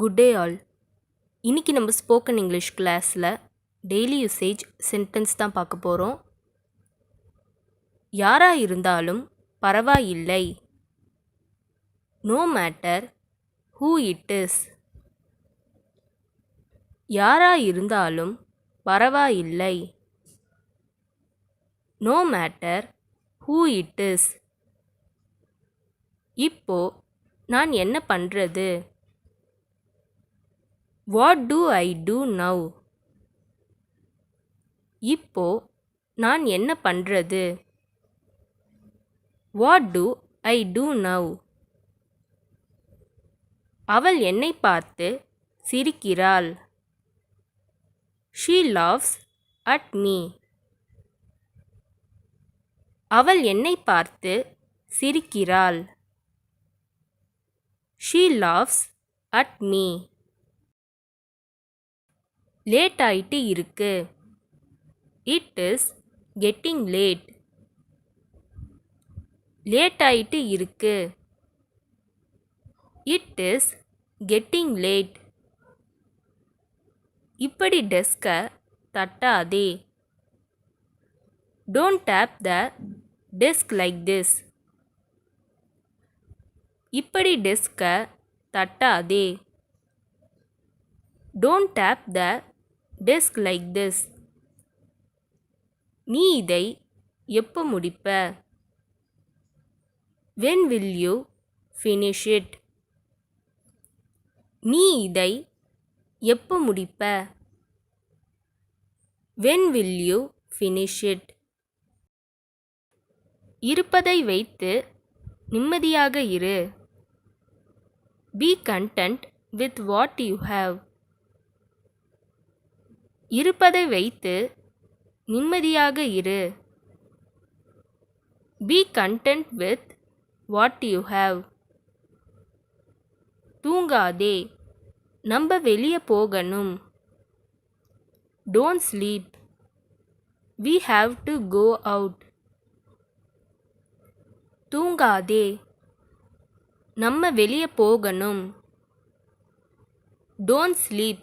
Good day all. இன்னைக்கு நம்ம spoken English கிளாஸில் டெய்லி யூசேஜ் சென்டென்ஸ் தான் பார்க்க போகிறோம். யாரா இருந்தாலும் பரவாயில்லை. No matter who it is. யாரா இருந்தாலும் பரவாயில்லை. No matter who it is. இப்போ நான் என்ன பண்ணுறது? What do I do now? இப்போ நான் என்ன பண்ணுறது? What do I do now? அவள் என்னை பார்த்து சிரிக்கிறாள். She laughs at me. அவள் என்னை பார்த்து சிரிக்கிறாள். She laughs at me. Late ஆயிட்டு இருக்கு. It is getting late. Late ஆயிட்டு இருக்கு. It is getting late. இப்படி டெஸ்கை தட்டாதே. Don't tap the desk like this. இப்படி டெஸ்கை தட்டாதே. Don't tap the desk like this. நீ இதை எப்போ முடிப்ப? When will you finish it? நீ இதை எப்போ முடிப்ப? When will you finish it? இருப்பதை வைத்து நிம்மதியாக இரு. Be content with what you have. இருப்பதை வைத்து நிம்மதியாக இரு. Be content with what you have. தூங்காதே. நம்ம வெளியே போகணும். Don't sleep. We have to go out. தூங்காதே. நம்ம வெளியே போகணும். Don't sleep.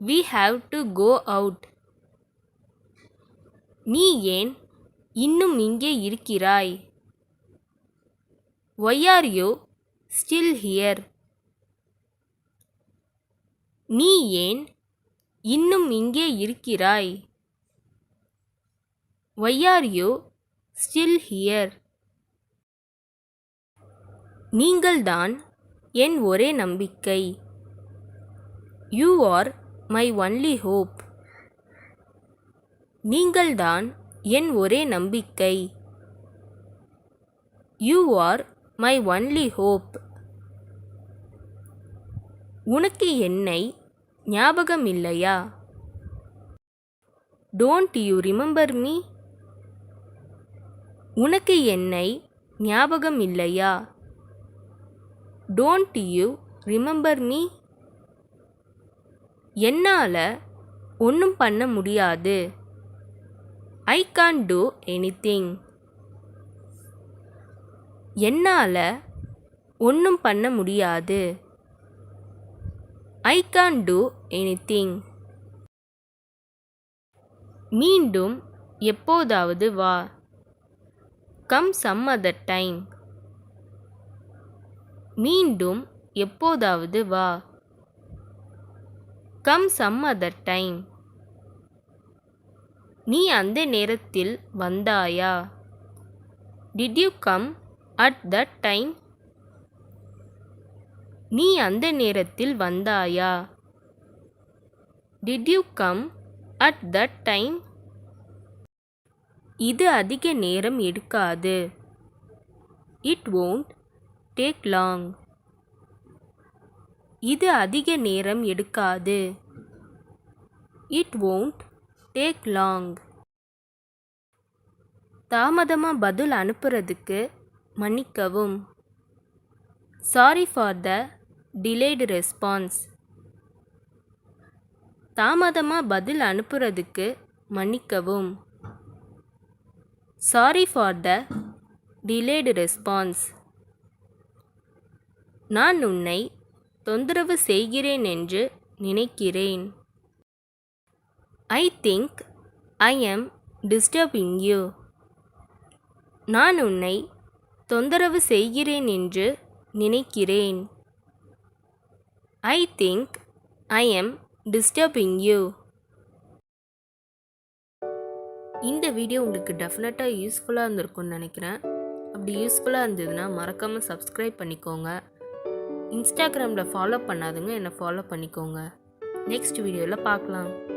We have to go out. நீ ஏன் இன்னும் இங்கே இருக்கிறாய்? Why are you still here? நீ ஏன் இன்னும் இங்கே இருக்கிறாய்? Why are you still here? நீங்கள்தான் என் ஒரே நம்பிக்கை. You are my only hope. நீங்கள்தான் என் ஒரே நம்பிக்கை. You are my only hope. உனக்கு என்னை ஞாபகம் இல்லையா? Don't you remember me? உனக்கு என்னை ஞாபகம் இல்லையா? Don't you remember me? என்னால ஒன்றும் பண்ண முடியாது. I can't do anything. என்னால ஒன்றும் பண்ண முடியாது. I can't do anything. மீண்டும் எப்போதாவது வா. Come some other time. மீண்டும் எப்போதாவது வா. Come some other time. நீ அந்த நேரத்தில் வந்தாயா? Did you come at that time? நீ அந்த நேரத்தில் வந்தாயா? Did you come at that time? இது அதிக நேரம் எடுக்காது. It won't take long. இது அதிக நேரம் எடுக்காது. It won't take long. தாமதமாக பதில் அனுப்புறதுக்கு மன்னிக்கவும். Sorry for the delayed response. தாமதமாக பதில் அனுப்புறதுக்கு மன்னிக்கவும். Sorry for the delayed response. நான் உன்னை தொந்தரவு செய்கிறேன் என்று நினைக்கிறேன். I think I am disturbing you. நான் உன்னை தொந்தரவு செய்கிறேன் என்று நினைக்கிறேன். I think I am disturbing you. இந்த வீடியோ உங்களுக்கு டெஃபினட்டாக யூஸ்ஃபுல்லாக இருந்திருக்கும்னு நினைக்கிறேன். அப்படி யூஸ்ஃபுல்லாக இருந்ததுன்னா மறக்காமல் சப்ஸ்கிரைப் பண்ணிக்கோங்க. இன்ஸ்டாகிராமில் ஃபாலோ பண்ணாதுங்க, என்னை ஃபாலோ பண்ணிக்கோங்க. நெக்ஸ்ட் வீடியோவில் பார்க்கலாம்.